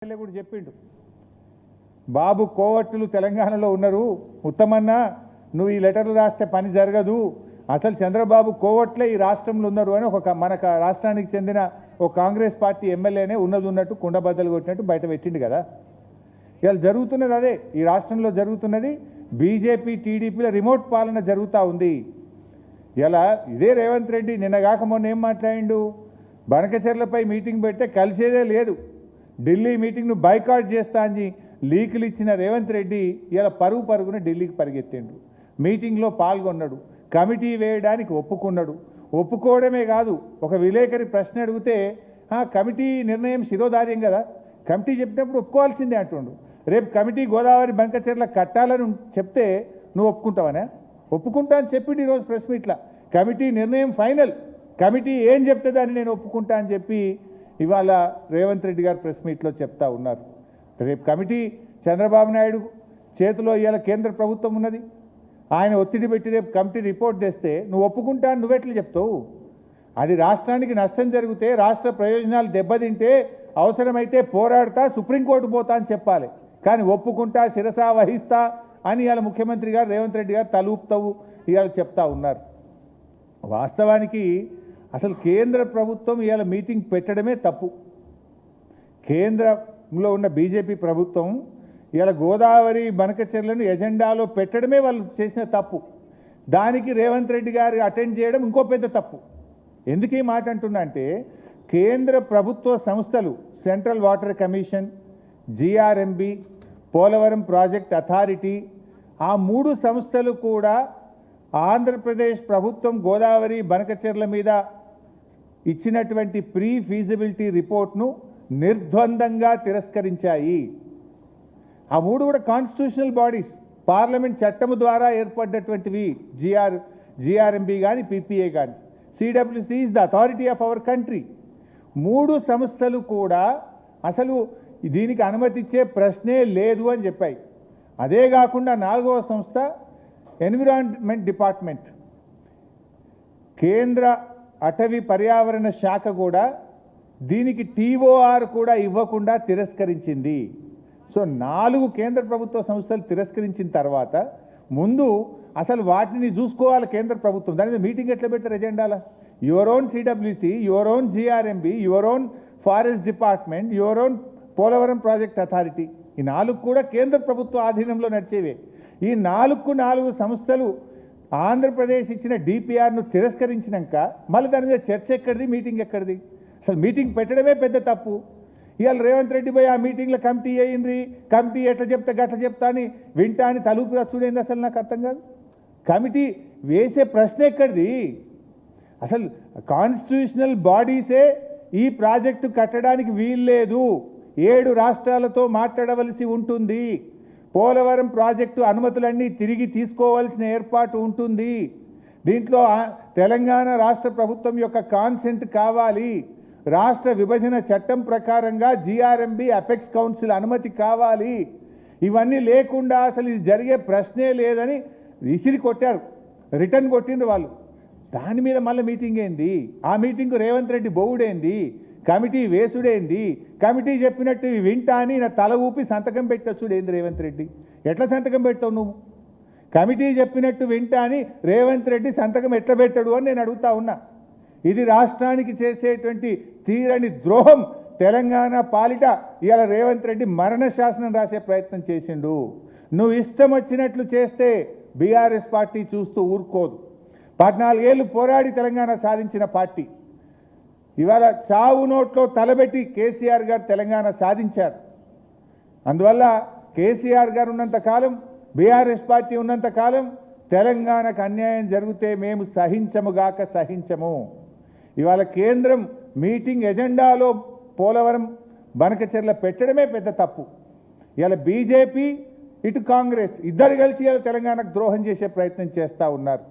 కూడా చెప్పిండు బాబు కోవట్టులు తెలంగాణలో ఉన్నారు ఉత్తమన్న నువ్వు ఈ లెటర్లు రాస్తే పని జరగదు అసలు చంద్రబాబు కోవట్లే ఈ రాష్ట్రంలో ఉన్నారు అని ఒక మన రాష్ట్రానికి చెందిన ఒక కాంగ్రెస్ పార్టీ ఎమ్మెల్యేనే ఉన్నట్టు కుండబద్దలు కొట్టినట్టు బయట పెట్టిండు కదా ఇవాళ జరుగుతున్నది అదే ఈ రాష్ట్రంలో జరుగుతున్నది బీజేపీ టీడీపీల రిమోట్ పాలన జరుగుతూ ఉంది ఇలా ఇదే రేవంత్ రెడ్డి నిన్నగాక మొన్న ఏం మాట్లాడిండు బనకచెర్లపై మీటింగ్ పెడితే కలిసేదే లేదు ఢిల్లీ మీటింగ్ను బైకాట్ చేస్తా అని లీకులు ఇచ్చిన రేవంత్ రెడ్డి ఇలా పరుగున ఢిల్లీకి పరిగెత్తిండు మీటింగ్లో పాల్గొన్నాడు కమిటీ వేయడానికి ఒప్పుకోవడమే కాదు ఒక విలేకరి ప్రశ్న అడిగితే కమిటీ నిర్ణయం శిరోధార్యం కదా కమిటీ చెప్పినప్పుడు ఒప్పుకోవాల్సిందే అంటుండు రేపు కమిటీ గోదావరి బంకచెర్ల కట్టాలని చెప్తే నువ్వు ఒప్పుకుంటావనే ఒప్పుకుంటా అని చెప్పిండు ఈరోజు ప్రెస్ మీట్లా కమిటీ నిర్ణయం ఫైనల్ కమిటీ ఏం చెప్తుందని నేను ఒప్పుకుంటా అని చెప్పి ఇవాళ రేవంత్ రెడ్డి గారు ప్రెస్ మీట్లో చెప్తా ఉన్నారు రేపు కమిటీ చంద్రబాబు నాయుడు చేతిలో ఇవాళ కేంద్ర ప్రభుత్వం ఉన్నది ఆయన ఒత్తిడి పెట్టి రేపు కమిటీ రిపోర్ట్ తెస్తే నువ్వు ఒప్పుకుంటా అని నువ్వెట్లు చెప్తావు అది రాష్ట్రానికి నష్టం జరిగితే రాష్ట్ర ప్రయోజనాలు దెబ్బతింటే అవసరమైతే పోరాడతా సుప్రీంకోర్టు పోతా అని చెప్పాలి కానీ ఒప్పుకుంటా శిరసా వహిస్తా అని ఇవాళ ముఖ్యమంత్రి గారు రేవంత్ రెడ్డి గారు తలూపుతావు ఇవాళ చెప్తా ఉన్నారు వాస్తవానికి అసలు కేంద్ర ప్రభుత్వం ఇవాళ మీటింగ్ పెట్టడమే తప్పు కేంద్రంలో ఉన్న బీజేపీ ప్రభుత్వం ఇవాళ గోదావరి బనకచెర్లను ఎజెండాలో పెట్టడమే వాళ్ళు చేసిన తప్పు దానికి రేవంత్ రెడ్డి గారు అటెండ్ చేయడం ఇంకో పెద్ద తప్పు ఎందుకు ఈ మాట అంటున్నా అంటే కేంద్ర ప్రభుత్వ సంస్థలు central water commission GRMB Polavaram project authority ఆ మూడు సంస్థలు కూడా ఆంధ్రప్రదేశ్ ప్రభుత్వం గోదావరి బనకచెర్ల మీద ఇచ్చినటువంటి ప్రీ ఫీజిబిలిటీ రిపోర్ట్ను నిర్ద్వందంగా తిరస్కరించాయి ఆ మూడు కూడా కాన్స్టిట్యూషనల్ బాడీస్ పార్లమెంట్ చట్టము ద్వారా ఏర్పడ్డటువంటివి జిఆర్ఎంబి కానీ పీపీఏ కానీ CWC is the authority of our country మూడు సంస్థలు కూడా అసలు దీనికి అనుమతి ఇచ్చే ప్రశ్నే లేదు అని చెప్పాయి అదే కాకుండా నాలుగవ సంస్థ ఎన్విరాన్మెంట్ డిపార్ట్మెంట్ కేంద్ర అటవీ పర్యావరణ శాఖ కూడా దీనికి టీఓఆర్ కూడా ఇవ్వకుండా తిరస్కరించింది సో 4 కేంద్ర ప్రభుత్వ సంస్థలు తిరస్కరించిన తర్వాత ముందు అసలు వాటిని చూసుకోవాలి కేంద్ర ప్రభుత్వం దాని మీద మీటింగ్ ఎట్లా పెడతారు ఎజెండాల your own CWC your own GRMB your own forest department your own Polavaram project authority ఈ 4 కూడా కేంద్ర ప్రభుత్వ ఆధీనంలో నడిచేవే ఈ 4 సంస్థలు ఆంధ్రప్రదేశ్ ఇచ్చిన డిపిఆర్ను తిరస్కరించినాక మళ్ళీ దాని మీద చర్చ ఎక్కడిది మీటింగ్ ఎక్కడిది అసలు మీటింగ్ పెట్టడమే పెద్ద తప్పు ఇవాళ రేవంత్ రెడ్డి పోయి ఆ మీటింగ్లో కమిటీ అయ్యింది కమిటీ ఎట్లా చెప్తే గట్ల చెప్తా అని వింటా అని తలుపు చూడేంది అసలు నాకు అర్థం కాదు కమిటీ వేసే ప్రశ్న ఎక్కడిది అసలు కాన్స్టిట్యూషనల్ బాడీసే ఈ ప్రాజెక్టు కట్టడానికి వీల్లేదు 7 రాష్ట్రాలతో మాట్లాడవలసి ఉంటుంది పోలవరం ప్రాజెక్టు అనుమతులన్నీ తిరిగి తీసుకోవాల్సిన ఏర్పాటు ఉంటుంది దీంట్లో తెలంగాణ రాష్ట్ర ప్రభుత్వం యొక్క కాన్సెంట్ కావాలి రాష్ట్ర విభజన చట్టం ప్రకారంగా జిఆర్ఎంబి అపెక్స్ కౌన్సిల్ అనుమతి కావాలి ఇవన్నీ లేకుండా అసలు ఇది జరిగే ప్రశ్నే లేదని విసిరి కొట్టారు రిటర్న్ కొట్టిండ్రు వాళ్ళు దాని మీద మళ్ళీ మీటింగ్ ఏంది ఆ మీటింగ్ రేవంత్ రెడ్డి బొవుడేంది కమిటీ వేసుడేంది కమిటీ చెప్పినట్టు వింటా అని నా తల ఊపి సంతకం పెట్టొచ్చుడు ఏంది రేవంత్ రెడ్డి ఎట్లా సంతకం పెడతావు నువ్వు కమిటీ చెప్పినట్టు వింటా అని రేవంత్ రెడ్డి సంతకం ఎట్లా పెడతాడు అని నేను అడుగుతా ఉన్నా ఇది రాష్ట్రానికి చేసేటువంటి తీరని ద్రోహం తెలంగాణ పాలిట ఇవాళ రేవంత్ రెడ్డి మరణ శాసనం రాసే ప్రయత్నం చేసిండు నువ్వు ఇష్టం వచ్చినట్లు చేస్తే బీఆర్ఎస్ పార్టీ చూస్తూ ఊరుకోదు 14 ఏళ్ళు పోరాడి తెలంగాణ సాధించిన పార్టీ ఇవాళ చావు నోట్లో తలబెట్టి కేసీఆర్ గారు తెలంగాణ సాధించారు అందువల్ల కేసీఆర్ గారు ఉన్నంతకాలం బీఆర్ఎస్ పార్టీ ఉన్నంతకాలం తెలంగాణకు అన్యాయం జరిగితే మేము సహించము ఇవాళ కేంద్రం మీటింగ్ ఎజెండాలో పోలవరం బనకచెర్ల పెట్టడమే పెద్ద తప్పు ఇవాళ బీజేపీ ఇటు కాంగ్రెస్ ఇద్దరు కలిసి ఇవాళ తెలంగాణకు ద్రోహం చేసే ప్రయత్నం చేస్తూ ఉన్నారు